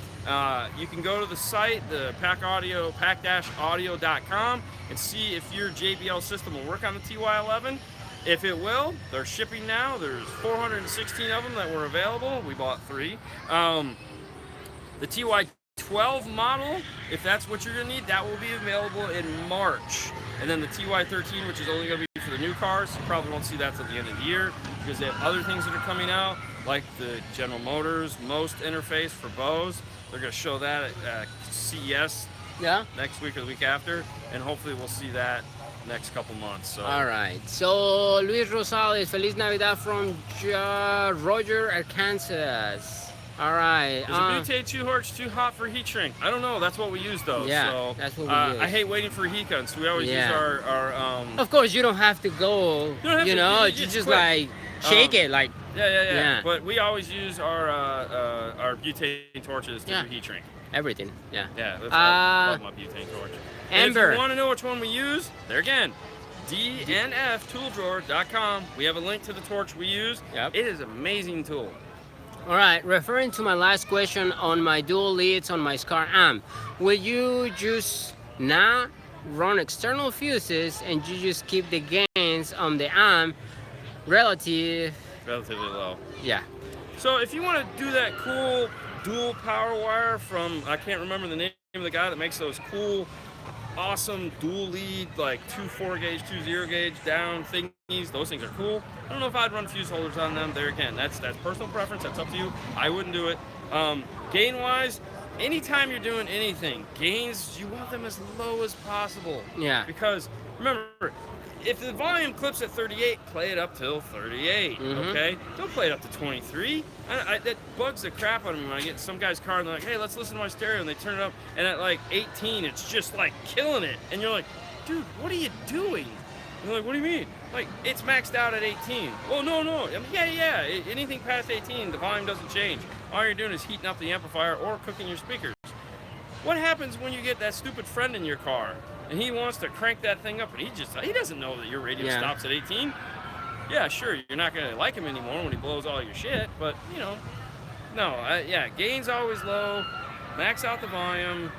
A: you can go to the site, the Pack Audio, pack-audio.com, and see if your JBL system will work on the TY11. If it will, they're shipping now. There's 416 of them that were available. We bought 3. The TY12 model, if that's what you're going to need, that will be available in March. And then the TY13, which is only going to be for the new cars, you probably won't see that till the end of the year because they have other things that are coming out, like the General Motors Most interface for Bose. They're going to show that at CES next week or the week after, and hopefully we'll see that next couple months. So.
B: All right. So Luis Rosales, Feliz Navidad from Roger, Arkansas. All right.
A: Is a butane 2 torch too hot for heat shrink? I don't know. That's what we use though.
B: Yeah,
A: so,
B: that's what we use.
A: I hate waiting for heat guns, so we always use our
B: Of course, you don't have to go. You know, you just
A: quick.
B: like shake it, like.
A: Yeah. But we always use our butane torches to do heat shrink.
B: Everything. Yeah.
A: Yeah. I love my butane torch. And
B: Amber.
A: if you want to know which one we use, there again, dnftooldrower.com. We have a link to the torch we use.
B: Yep.
A: It is an amazing tool.
B: All right, referring to my last question on my dual leads on my SCAR amp, will you just not run external fuses and you just keep the gains on the amp relatively
A: low?
B: Yeah.
A: So if you want to do that cool dual power wire from, I can't remember the name of the guy that makes those cool, awesome dual lead, like 2 4-gauge, 2 0-gauge down thingies, those things are cool. I don't know if I'd run fuse holders on them. There again, that's personal preference. That's up to you. I wouldn't do it. Gain wise, anytime you're doing anything, gains, you want them as low as possible.
B: Yeah.
A: Because remember, if the volume clips at 38, play it up till 38. Okay, don't play it up to 23. That bugs the crap out of me when I get in some guy's car and they're like, "Hey, let's listen to my stereo," and they turn it up, and at like 18, it's just like killing it, and you're like, "Dude, what are you doing?" And they're like, "What do you mean?" Like, it's maxed out at 18. Well, no. I mean, yeah. Anything past 18, the volume doesn't change. All you're doing is heating up the amplifier or cooking your speakers. What happens when you get that stupid friend in your car and he wants to crank that thing up and he doesn't know that your radio stops at 18? Yeah, sure, you're not going to like him anymore when he blows all your shit, but, gain's always low, max out the volume,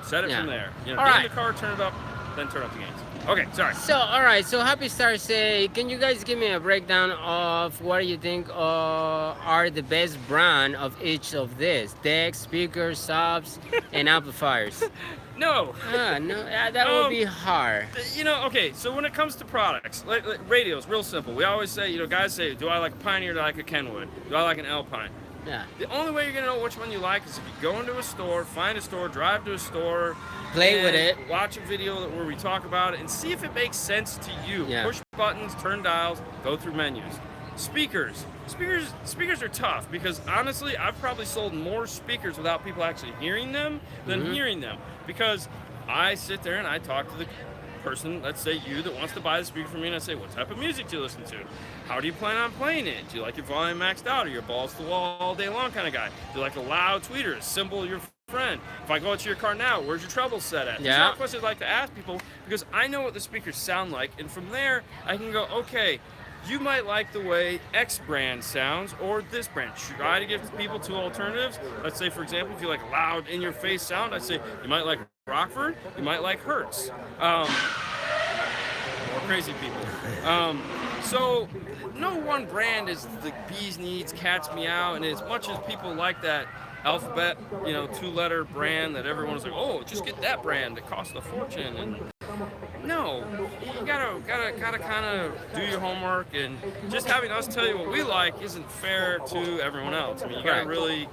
A: set it from there. Get in the car, turn it up, then turn up the gains. Okay, sorry.
B: So Happy Star say, can you guys give me a breakdown of what you think are the best brand of each of these? Decks, speakers, subs, and amplifiers.
A: No.
B: That would be hard.
A: Okay, so when it comes to products, like radios, real simple. We always say, guys say, do I like a Pioneer, do I like a Kenwood? Do I like an Alpine?
B: Yeah.
A: The only way you're going to know which one you like is if you go into a store, find a store, drive to a store,
B: play with it,
A: watch a video where we talk about it, and see if it makes sense to you.
B: Yeah.
A: Push buttons, turn dials, go through menus. Speakers are tough because honestly, I've probably sold more speakers without people actually hearing them than hearing them, because I sit there and I talk to the person, let's say you, that wants to buy the speaker from me, and I say, what type of music do you listen to? How do you plan on playing it? Do you like your volume maxed out, or your balls to the wall all day long kind of guy? Do you like a loud tweeter, a cymbal your friend? If I go into your car now, where's your treble set at? These are questions I like to ask people because I know what the speakers sound like, and from there I can go, okay, you might like the way X brand sounds or this brand. Try to give people two alternatives. Let's say, for example, if you like a loud, in-your-face sound, I'd say you might like Rockford, you might like Hertz. More crazy people. So no one brand is the bee's knees, cat's meow, and as much as people like that alphabet, two-letter brand that everyone's like, oh, just get that brand, it costs a fortune, and no, you gotta kind of do your homework, and just having us tell you what we like isn't fair to everyone else. I mean, you gotta really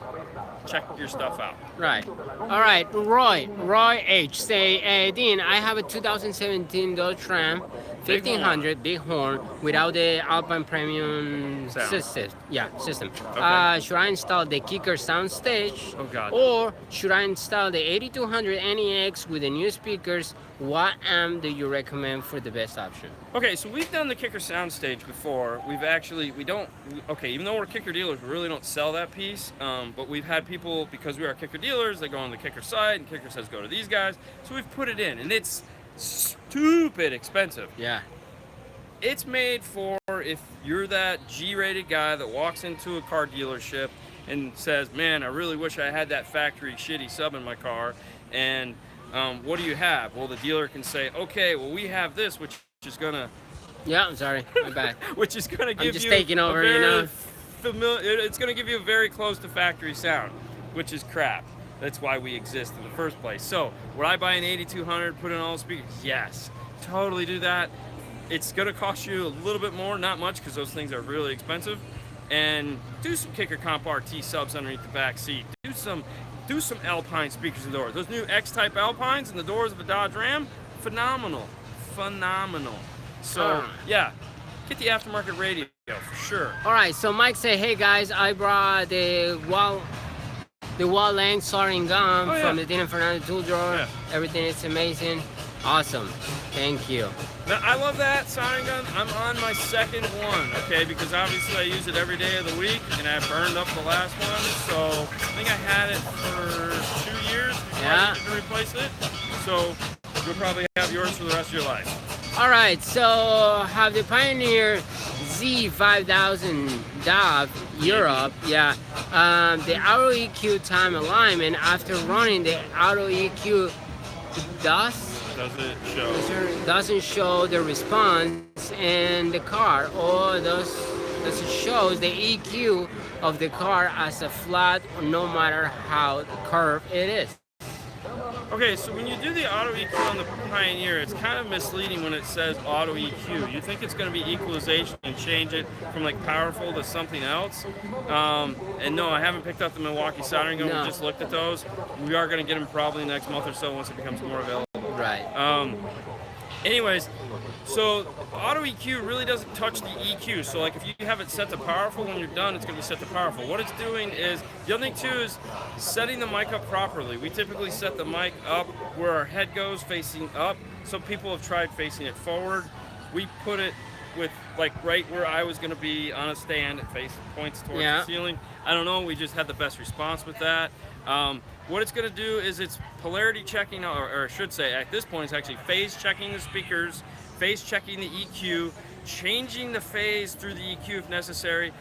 A: check your stuff out.
B: Right. All right, Roy H. say, Dean, I have a 2017 Dodge Ram 1500 big horn without the Alpine Premium system. Okay. Should I install the Kicker sound stage?
A: Oh God.
B: Or should I install the 8200 NEX with the new speakers? What amp do you recommend for the best option?
A: Okay, so we've done the Kicker soundstage before. Even though we're Kicker dealers, we really don't sell that piece. But we've had people, because we are Kicker dealers, they go on the Kicker site, and Kicker says go to these guys. So we've put it in, and it's stupid expensive.
B: Yeah.
A: It's made for if you're that G-rated guy that walks into a car dealership and says, man, I really wish I had that factory shitty sub in my car, and what do you have? Well, the dealer can say, okay, well, we have this, which is gonna...
B: Yeah, I'm sorry, my bad.
A: Which is gonna give
B: I'm just taking over,
A: it's gonna give you a very close to factory sound, which is crap. That's why we exist in the first place. So, would I buy an 8200, put in all the speakers? Yes, totally do that. It's gonna cost you a little bit more, not much, because those things are really expensive. And do some Kicker Comp RT subs underneath the back seat. Do some Alpine speakers in the doors. Those new X-type Alpines in the doors of a Dodge Ram, phenomenal. So, yeah, get the aftermarket radio for sure.
B: All right, so Mike said, hey guys, I brought the wall length soldering gun from the Dean and Fernando tool drawer. Yeah. Everything is amazing. Awesome. Thank you.
A: Now, I love that soldering gun. I'm on my second one, okay, because obviously I use it every day of the week, and I burned up the last one, so I think I had it for 2 years before I needed to replace it. So you'll probably have yours for the rest of your life.
B: All right, so have the Pioneer Z5000 DAV Europe, the auto EQ time alignment after running the auto EQ doesn't show the response in the car, or does it shows the EQ of the car as a flat no matter how curved it is.
A: Okay, so when you do the auto EQ on the Pioneer, it's kind of misleading when it says auto EQ. You think it's going to be equalization and change it from like powerful to something else. And no, I haven't picked up the Milwaukee soldering gun. We just looked at those. We are going to get them probably next month or so once it becomes more available.
B: Right.
A: Anyways, so auto EQ really doesn't touch the EQ. So like if you have it set to powerful, when you're done, it's going to be set to powerful. What it's doing is, the other thing too is setting the mic up properly. We typically set the mic up where our head goes facing up. Some people have tried facing it forward. We put it with like right where I was going to be on a stand. It points towards the ceiling. I don't know. We just had the best response with that. What it's going to do is it's polarity checking, or I should say at this point it's actually phase checking the speakers, phase checking the EQ, changing the phase through the EQ if necessary,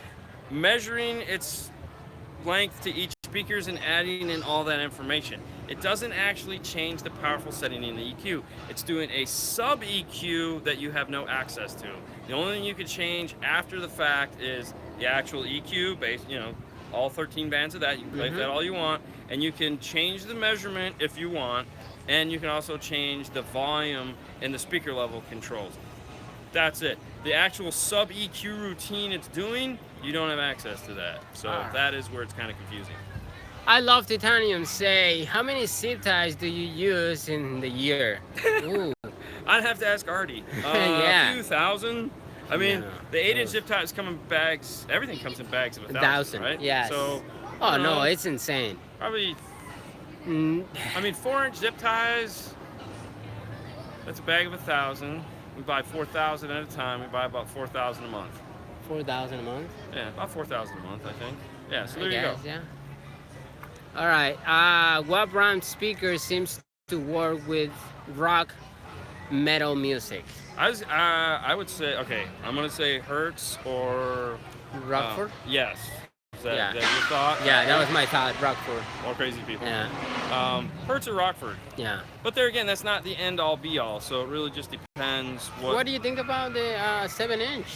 A: measuring its length to each speakers and adding in all that information. It doesn't actually change the powerful setting in the EQ. It's doing a sub EQ that you have no access to. The only thing you can change after the fact is the actual EQ based, all 13 bands of that. You can play that all you want, and you can change the measurement if you want, and you can also change the volume and the speaker level controls. That's it. The actual sub EQ routine it's doing, you don't have access to that. So that is where it's kind of confusing.
B: I love Titanium say, how many zip ties do you use in the year? Ooh.
A: I'd have to ask Artie. A few thousand. I mean, the 8-inch zip ties come in bags. Everything comes in bags of 1,000, right?
B: Yes.
A: So,
B: no, it's insane.
A: Probably. I mean, 4-inch zip ties. That's a bag of 1,000. We buy 4,000 at a time. We buy about 4,000 a month.
B: 4,000 a month?
A: Yeah, about 4,000 a month, I think. Yeah. So there you go.
B: Yeah. All right. What brand speaker seems to work with rock metal music?
A: I would say, okay, I'm going to say Hertz or...
B: Rockford?
A: Yes. Is that your thought?
B: Yeah, that was my thought, Rockford.
A: All crazy people.
B: Yeah.
A: Hertz or Rockford.
B: Yeah.
A: But there again, that's not the end-all, be-all, so it really just depends
B: What do you think about the 7-inch?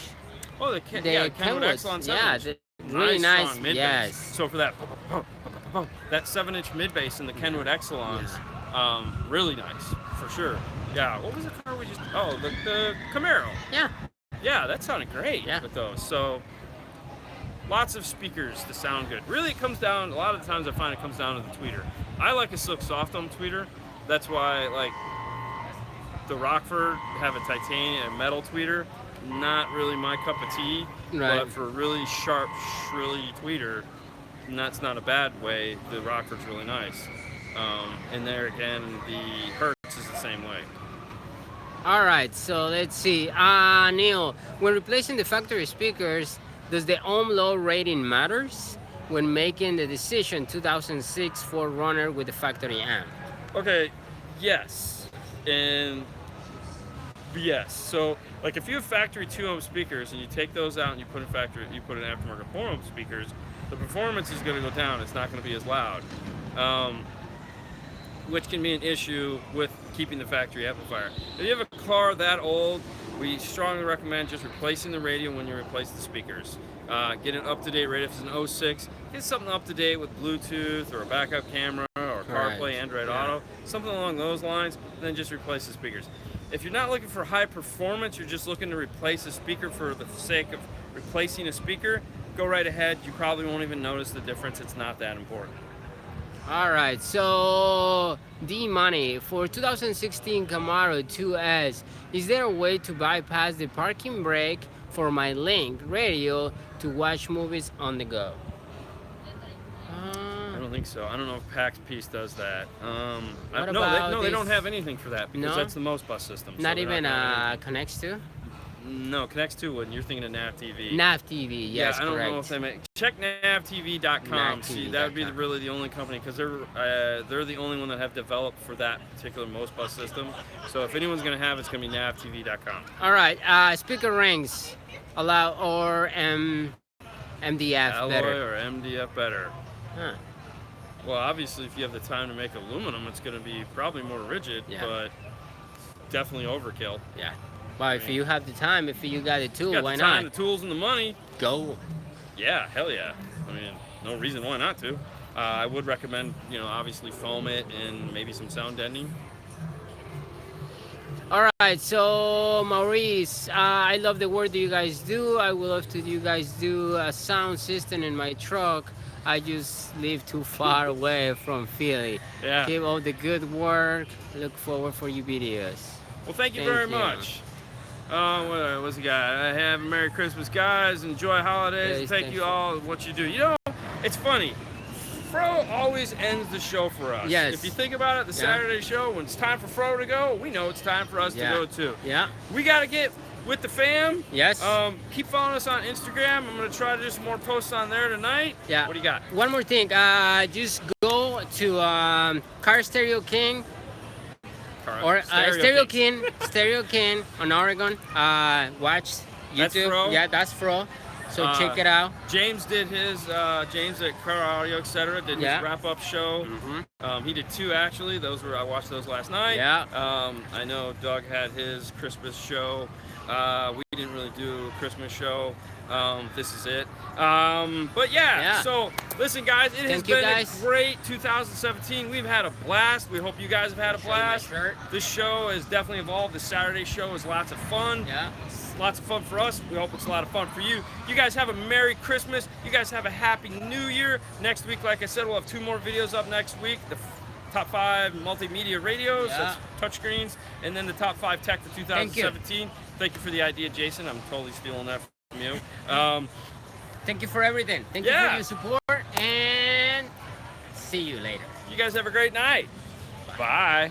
A: Oh, the Kenwood Excellent 7-inch.
B: Yeah, really nice.
A: Strong mid-bass.
B: Yes.
A: So for that 7-inch mid-bass in the Kenwood Excellence, really nice, for sure. Yeah, what was the car we just... Oh, the Camaro.
B: Yeah.
A: Yeah, that sounded great with those. So, lots of speakers to sound good. Really, it comes down... A lot of the times I find it comes down to the tweeter. I like a Silk Soft Dome tweeter. That's why, like, the Rockford have a titanium and metal tweeter. Not really my cup of tea.
B: Right.
A: But for a really sharp, shrilly tweeter, and that's not a bad way, the Rockford's really nice. And there again, the Hertz is the same way.
B: All right, so let's see. Neil, when replacing the factory speakers, does the ohm low rating matters when making the decision 2006 Ford Runner with the factory amp?
A: Okay, yes. And yes. So like if you have factory 2-ohm speakers and you take those out and you put in aftermarket 4-ohm speakers, the performance is going to go down. It's not going to be as loud. Which can be an issue with keeping the factory amplifier. If you have a car that old, we strongly recommend just replacing the radio when you replace the speakers. Get an up-to-date radio. If it's an 06, get something up-to-date with Bluetooth or a backup camera or CarPlay, Android Auto, something along those lines, and then just replace the speakers. If you're not looking for high performance, you're just looking to replace a speaker for the sake of replacing a speaker, go right ahead. You probably won't even notice the difference. It's not that important.
B: All right, so D-Money, for 2016 Camaro 2S, is there a way to bypass the parking brake for my Link radio to watch movies on the go?
A: I don't think so. I don't know if PAX Piece does that. They don't have anything for that because that's the most bus system.
B: Not even connects to?
A: No, connects to when you're thinking of NAV TV.
B: NAV TV, yes,
A: I don't
B: correct.
A: know if they make. Check navtv.com. See, that would be really the only company because they're the only one that have developed for that particular most bus system. So if anyone's gonna have, it's gonna be navtv.com.
B: All right, speaker rings, allow or MDF
A: Alloy
B: better?
A: or MDF better?
B: Huh.
A: Well, obviously, if you have the time to make aluminum, it's gonna be probably more rigid, but definitely overkill.
B: Yeah. Well, if you have the time, if you got the tool, why
A: the time,
B: not?
A: The tools, and the money.
B: Go.
A: Yeah, hell yeah. I mean, no reason why not to. I would recommend, obviously foam it and maybe some sound deadening.
B: All right, so Maurice, I love the work that you guys do. I would love to you guys do a sound system in my truck. I just live too far away from Philly.
A: Yeah.
B: Keep all the good work. Look forward for your videos.
A: Well, thank you
B: Thank
A: very
B: you.
A: much. What's the guy? I have a Merry Christmas, guys. Enjoy holidays.
B: Yes,
A: Thank
B: thank
A: you
B: you.
A: all what you do. You know, it's funny. Fro always ends the show for us.
B: Yes.
A: If you think about it, the Saturday show, when it's time for Fro to go, we know it's time for us to go too.
B: Yeah.
A: We got to get with the fam.
B: Yes.
A: Keep following us on Instagram. I'm going to try to do some more posts on there tonight.
B: Yeah.
A: What do you got?
B: One more thing. Just go to Car Stereo King or Stereo King on Oregon. Watch YouTube.
A: That's Fro?
B: Yeah, that's Fro. So check it out.
A: James did his, James at Car Audio, etc. did his wrap-up show. He did 2 actually. I watched those last night.
B: Yeah.
A: I know Doug had his Christmas show. We didn't really do a Christmas show. This is it. But yeah, so listen guys, it has been a great 2017. We've had a blast. We hope you guys have had a blast. This show has definitely evolved. The Saturday show is lots of fun.
B: Yeah.
A: Lots of fun for us. We hope it's a lot of fun for you. You guys have a Merry Christmas. You guys have a Happy New Year. Next week, like I said, we'll have 2 more videos up next week. The top 5 multimedia radios, that's touchscreens, and then the top 5 tech for 2017. Thank you for the idea, Jason. I'm totally stealing that from you.
B: Thank you for everything. Thank you for your support, and see you later.
A: You guys have a great night. Bye.